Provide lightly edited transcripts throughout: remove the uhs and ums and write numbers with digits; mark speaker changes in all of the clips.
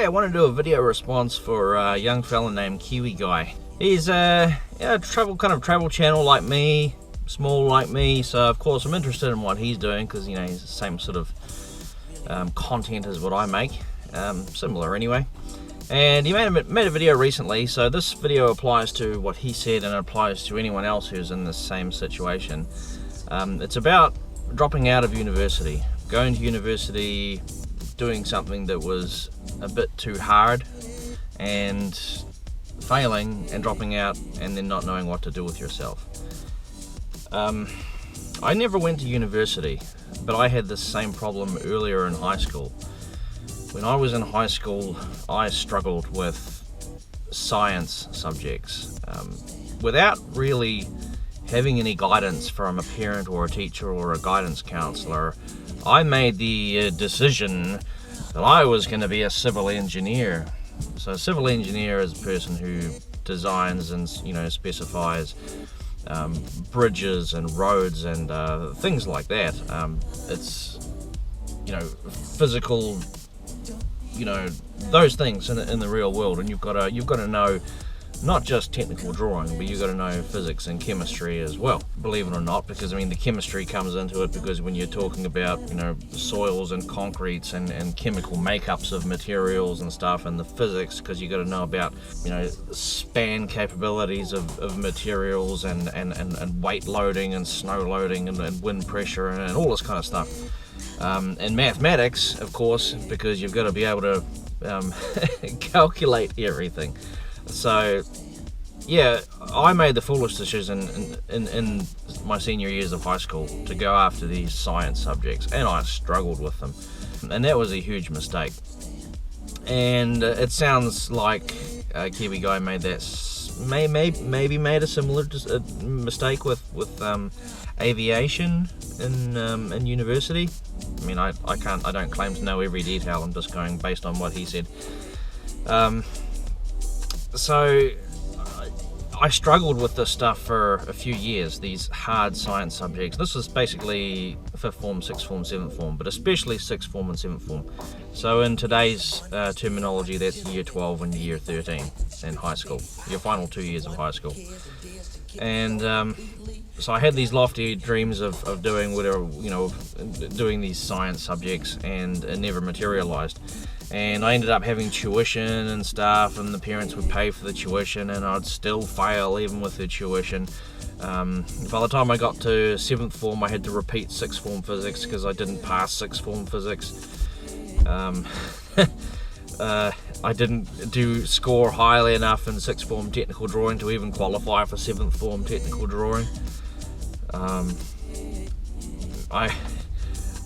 Speaker 1: Today I want to do a video response for a young fella named Kiwiguy. He's a travel channel like me, small like me, so of course I'm interested in what he's doing because he's the same sort of content as what I make, similar anyway. And he made a video recently, so this video applies to what he said and it applies to anyone else who's in the same situation. It's about dropping out of university, going to university, doing something that was a bit too hard and failing and dropping out and then not knowing what to do with yourself. I never went to university, but I had this same problem earlier in high school. When I was in high school, I struggled with science subjects without really having any guidance from a parent or a teacher or a guidance counselor. I made the decision that I was going to be a civil engineer. So a civil engineer is a person who designs and specifies bridges and roads and things like that. It's physical, those things in the real world, and you've got to know not just technical drawing, but you've got to know physics and chemistry as well, believe it or not, because the chemistry comes into it because when you're talking about soils and concretes and chemical makeups of materials and stuff, and the physics, because you've got to know about span capabilities of materials and weight loading and snow loading and wind pressure and all this kind of stuff. And mathematics, of course, because you've got to be able to calculate everything. So yeah, I made the foolish decision in my senior years of high school to go after these science subjects, and I struggled with them, and that was a huge mistake. And it sounds like Kiwiguy made that maybe made a similar mistake with aviation in university. I don't claim to know every detail. I'm just going based on what he said. So I struggled with this stuff for a few years, these hard science subjects. This is basically 5th form, 6th form, 7th form, but especially 6th form and 7th form. So in today's terminology, that's year 12 and year 13 in high school, your final 2 years of high school. And so I had these lofty dreams of doing whatever, doing these science subjects, and it never materialized. And I ended up having tuition and stuff, and the parents would pay for the tuition, and I'd still fail even with the tuition. By the time I got to 7th form, I had to repeat 6th form physics because I didn't pass 6th form physics. I didn't score highly enough in 6th form technical drawing to even qualify for 7th form technical drawing.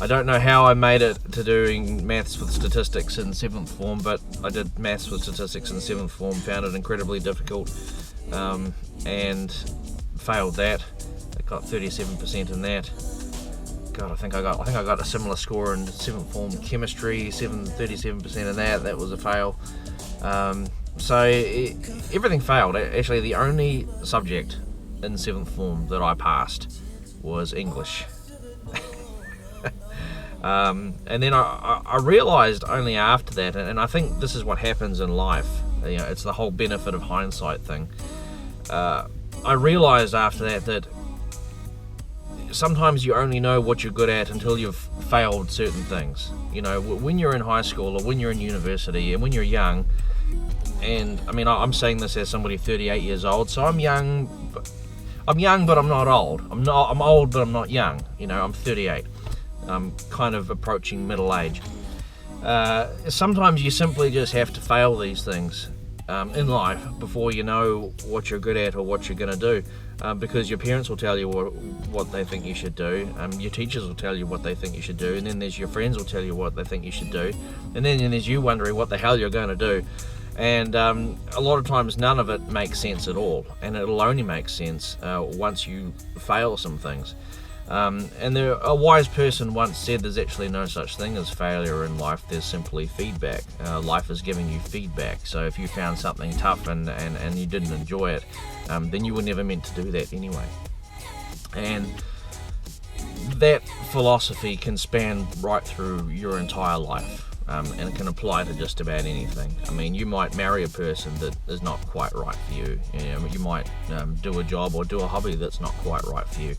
Speaker 1: I don't know how I made it to doing maths with statistics in 7th form, but I did maths with statistics in 7th form, found it incredibly difficult, and failed that. I got 37% in that. God, I think I got a similar score in 7th form chemistry, 37% in that. That was a fail. So everything failed. Actually, the only subject in 7th form that I passed was English. And then I realized only after that, and I think this is what happens in life, it's the whole benefit of hindsight thing. I realized after that sometimes you only know what you're good at until you've failed certain things. When you're in high school or when you're in university and when you're young, and I'm saying this as somebody 38 years old, so I'm young, but I'm not old. I'm old, but I'm not young. I'm 38. I'm kind of approaching middle age. Sometimes you simply just have to fail these things in life before you know what you're good at or what you're going to do, because your parents will tell you what they think you should do, your teachers will tell you what they think you should do, and then there's your friends will tell you what they think you should do, and then there's you wondering what the hell you're going to do. And a lot of times none of it makes sense at all, and it'll only make sense once you fail some things. And a wise person once said there's actually no such thing as failure in life, there's simply feedback. Life is giving you feedback, so if you found something tough and you didn't enjoy it, then you were never meant to do that anyway. And that philosophy can span right through your entire life. and it can apply to just about anything. I mean, you might marry a person that is not quite right for you. You might do a job or do a hobby that's not quite right for you.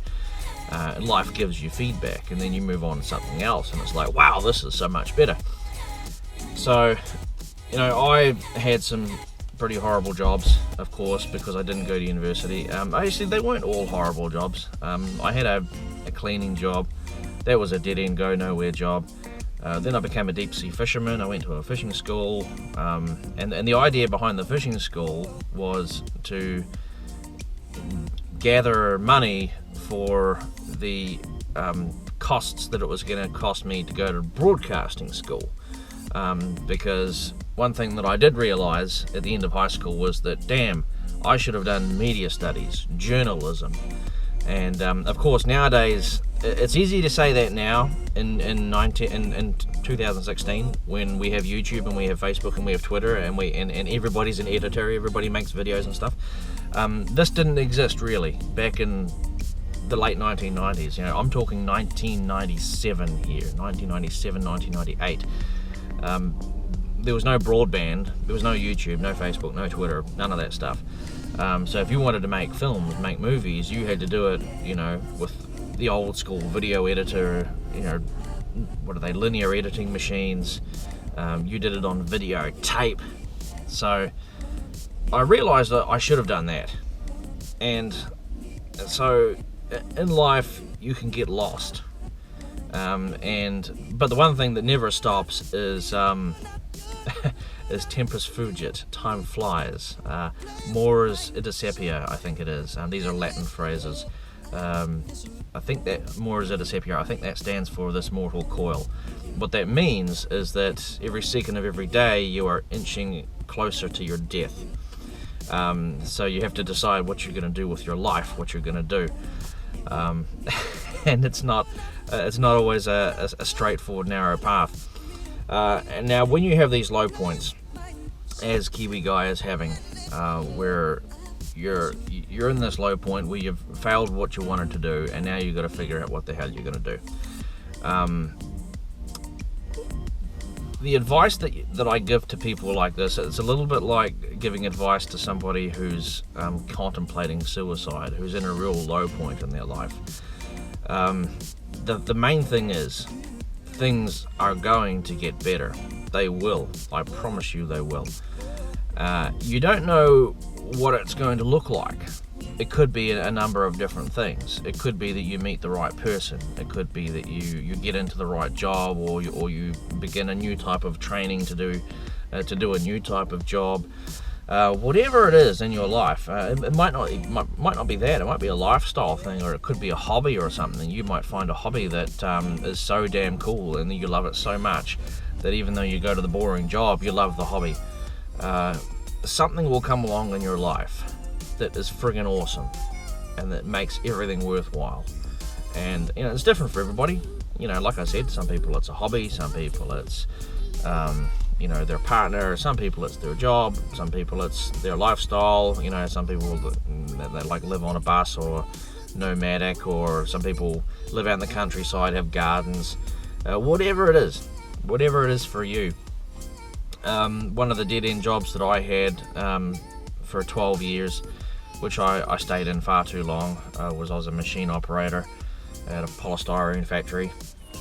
Speaker 1: Life gives you feedback, and then you move on to something else, and it's like, wow, this is so much better. So, I had some pretty horrible jobs, of course, because I didn't go to university. Actually, they weren't all horrible jobs. I had a cleaning job. That was a dead-end, go-nowhere job. Then I became a deep-sea fisherman. I went to a fishing school, and the idea behind the fishing school was to gather money for the costs that it was going to cost me to go to broadcasting school. Because one thing that I did realise at the end of high school was that, damn, I should have done media studies, journalism. And of course, nowadays, it's easy to say that now in 2016, when we have YouTube and we have Facebook and we have Twitter and everybody's an editor, everybody makes videos and stuff. This didn't exist really back in the late 1990s. I'm talking 1997 here, 1997, 1998. There was no broadband, there was no YouTube, no Facebook, no Twitter, none of that stuff. So if you wanted to make films, make movies, you had to do it, with the old school video editor, what are they, linear editing machines. You did it on video tape. So I realised that I should have done that. And so in life, you can get lost. But the one thing that never stops is is tempus fugit, time flies. Mors idicipia, I think it is. These are Latin phrases. I think that mors idicipia, I think that stands for this mortal coil. What that means is that every second of every day you are inching closer to your death. So you have to decide what you're going to do with your life, what you're going to do. And it's not always a straightforward, narrow path. And now, when you have these low points, as Kiwiguy is having, where you're in this low point where you've failed what you wanted to do, and now you've got to figure out what the hell you're going to do. The advice that I give to people like this, it's a little bit like giving advice to somebody who's contemplating suicide, who's in a real low point in their life. The main thing is, things are going to get better. They will. I promise you they will. You don't know what it's going to look like. It could be a number of different things. It could be that you meet the right person. It could be that you get into the right job, or you begin a new type of training to do a new type of job. Whatever it is in your life, it might not be that. It might be a lifestyle thing, or it could be a hobby or something. You might find a hobby that is so damn cool, and you love it so much that even though you go to the boring job, you love the hobby. Something will come along in your life that is friggin' awesome, and that makes everything worthwhile. And it's different for everybody. Like I said, some people it's a hobby, some people it's their partner, some people it's their job, some people it's their lifestyle. Some people they like live on a bus or nomadic, or some people live out in the countryside, have gardens. Whatever it is for you. One of the dead-end jobs that I had for 12 years, which I stayed in far too long, was I was a machine operator at a polystyrene factory.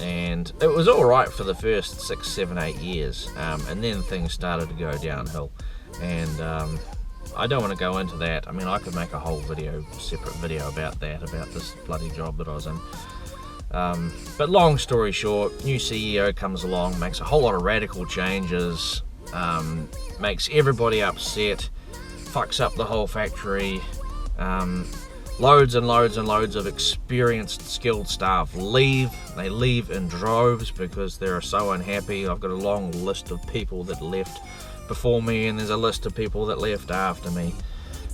Speaker 1: And it was all right for the first 6, 7, 8 years, and then things started to go downhill. And I don't want to go into that. I mean, I could make a whole separate video about this bloody job that I was in. But long story short, new CEO comes along, makes a whole lot of radical changes, makes everybody upset, fucks up the whole factory. Loads and loads and loads of experienced, skilled staff leave. They leave in droves because they're so unhappy. I've got a long list of people that left before me, and there's a list of people that left after me.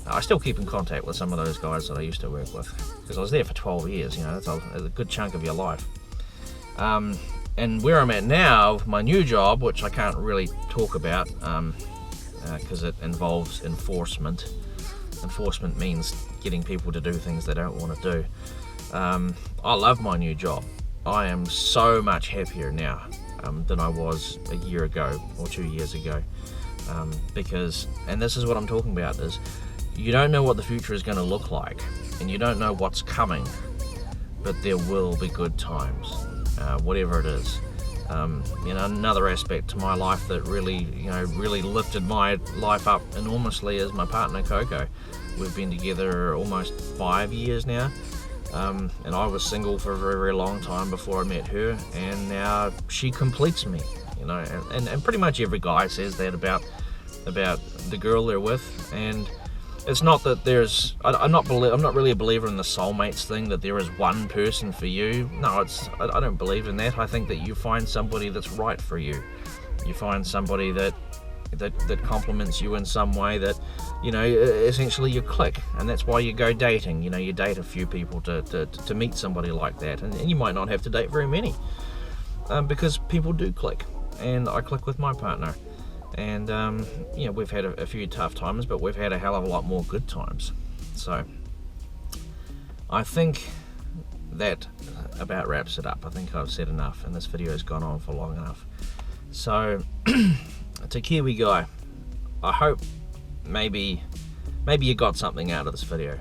Speaker 1: I still keep in contact with some of those guys that I used to work with, because I was there for 12 years. That's a good chunk of your life. And where I'm at now, my new job, which I can't really talk about because it involves enforcement. Enforcement means getting people to do things they don't want to do. I love my new job. I am so much happier now. than I was a year ago or 2 years ago. Because, and this is what I'm talking about, is you don't know what the future is going to look like, and you don't know what's coming, but there will be good times, whatever it is. Another aspect to my life that really lifted my life up enormously is my partner Coco. We've been together almost 5 years now, and I was single for a very, very long time before I met her, and now she completes me. And pretty much every guy says that about the girl they're with. And it's not that there's, I'm not really a believer in the soulmates thing, that there is one person for you. No, I don't believe in that. I think that you find somebody that's right for you. You find somebody that complements you in some way, that essentially you click, and that's why you go dating. You date a few people to meet somebody like that, and you might not have to date very many, because people do click, and I click with my partner. And we've had a few tough times, but we've had a hell of a lot more good times. So I think that about wraps it up. I think I've said enough, and this video has gone on for long enough. So to Kiwiguy, I hope maybe you got something out of this video.